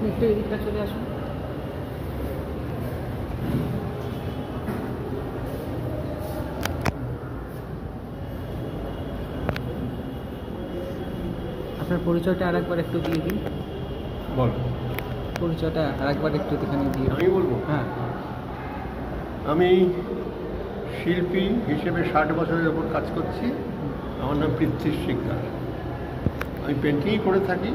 আপনি একটু এদিকটা চলে আসুন। আপনার পরিচয়টা আরেকবার একটু দিয়ে দিন। বল। পরিচয়টা আরেকবার একটু এখানে দিয়ে আমি বলবো? হ্যাঁ। আমি শিল্পী হিসেবে 60 বছরের ওপর কাজ করছি। আমার নাম পৃথ্বীশ শিকদার। আমি পেন্টিংই করে থাকি,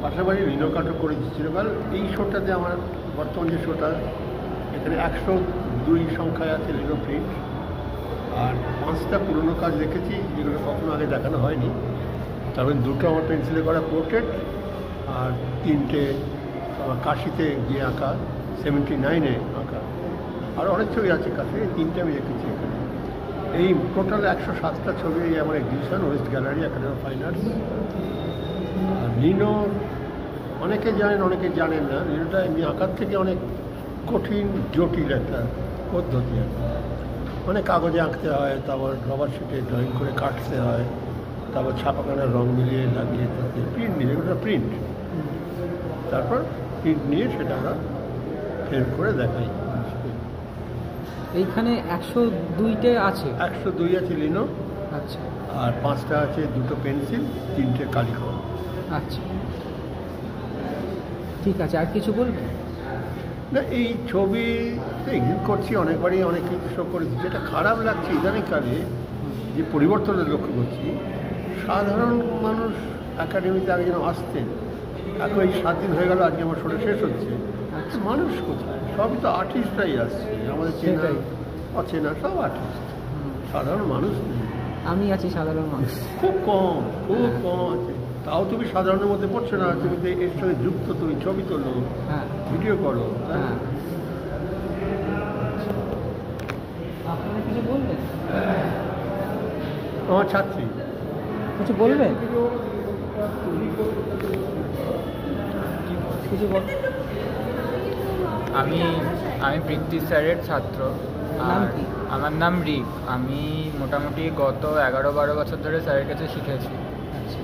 পাশাপাশি লিনোকাটও করেছি চিরকাল। এই শোটাতে আমার বর্তমান যে শোটা, এখানে 102 সংখ্যায় আছে লিনো প্রিন্ট, আর 5টা পুরনো কাজ রেখেছি যেগুলো কখনো আগে দেখানো হয়নি। তারপরে 2টো আমার পেন্সিলে করা পোর্ট্রেট, আর 3টে আমার কাশিতে গিয়ে আঁকা, 79-এ আঁকা। আর অনেক ছবি আছে কাছে, এই 3টে আমি রেখেছি এখানে। এই টোটাল 107টা ছবি এই আমার exhibition, west gallery, academy of fine arts. আর লিনো অনেকে জানেন, অনেকে জানেন না। লিনোটা এমনি আঁকার থেকে অনেক কঠিন, জটিল একটা পদ্ধতি। অনেক কাগজে আঁকতে হয়, তারপর রবার শিটে ড্রয়িং করে কাটতে হয়, তারপর ছাপাখানার রং মিলিয়ে লাগিয়ে তাতে প্রিন্ট নিয়ে, এগুলো প্রিন্ট, তারপর প্রিন্ট নিয়ে সেটা আমরা ফ্রেম করে দেখাই। এইখানে 102টে আছে। 102 আছে লিনো, আচ্ছা আর 5টা আছে 2টো পেন্সিল, 3টে কালিকল। আচ্ছা, ঠিক আছে। আর কিছু বলবেন? না, এই ছবি এক্সিট করছি অনেকবারই, অনেক কিছু শো করেছি। যেটা খারাপ লাগছে ইদানিংকালে, যে পরিবর্তনের লক্ষ্য করছি, সাধারণ মানুষ একাডেমিতে আগে যেন আসতেন, এখন এই 7 দিন হয়ে গেল, আজকে আমার শোটা শেষ হচ্ছে। মানুষ কোথায়? সবই তো আর্টিস্টরাই আসছে, আমাদের চেনা অচেনা সব আর্টিস্ট, সাধারণ মানুষ নেই। আমি আছি সাধারণ মানুষ, খুব কম আছে। তাও তুমি সাধারণের মধ্যে পড়ছো না, তুমি তো এর সঙ্গে যুক্ত, তুমি ছবি তোলো, হ্যাঁ, ভিডিও করো। হ্যাঁ। আপনারা কিছু বলবেন? আমার ছাত্রী কিছু বলবেন? কিছু বল। আমি পৃথ্বী স্যারের ছাত্র। নাম আর কি? আমার নাম রিক। আমি মোটামুটি গত 11-12 বছর ধরে স্যারের কাছে শিখেছি। আচ্ছা।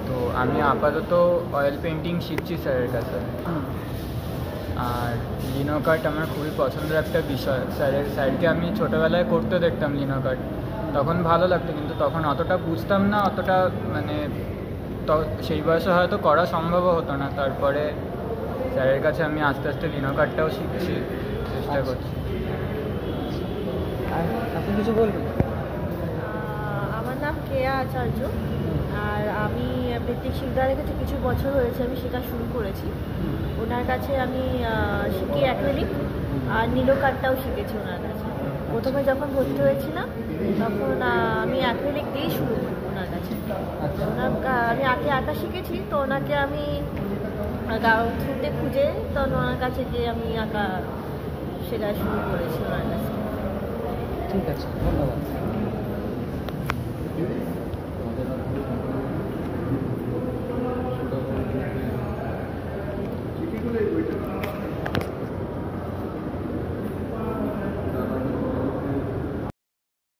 তো আমি আপাতত অয়েল পেন্টিং শিখছি স্যারের কাছে। আর লিনো কাট আমার খুবই পছন্দের একটা বিষয়। স্যারকে আমি ছোটোবেলায় করতে দেখতাম লিনো কাট, তখন ভালো লাগতো, কিন্তু তখন অতটা বুঝতাম না, অতটা মানে সেই বয়সে হয়তো করা সম্ভবও হতো না। তারপরে স্যারের কাছে আমি আস্তে আস্তে লিনো কাটটাও শিখছি, চেষ্টা করছি। আর আপনি কিছু বলবেন? আমার নাম কেয়া আচার্য, আর আমি পৃথ্বীশ শিকদারের কাছে কিছু বছর হয়েছে আমি শেখা শুরু করেছি। ওনার কাছে আমি শিখি অ্যাক্রিলিক আর নীলো কাটটাও শিখেছি ওনার কাছে। প্রথমে যখন ভর্তি হয়েছিলাম তখন আমি অ্যাক্রিলিক দিয়েই শুরু করি ওনার কাছে। আমি আঁকা শিখেছি, তো ওনাকে আমি থ্রুতে খুঁজে তখন ওনার কাছে গিয়ে আমি আঁকা শেখা শুরু করেছি ওনার কাছে। ঠিক আছে, ধন্যবাদ।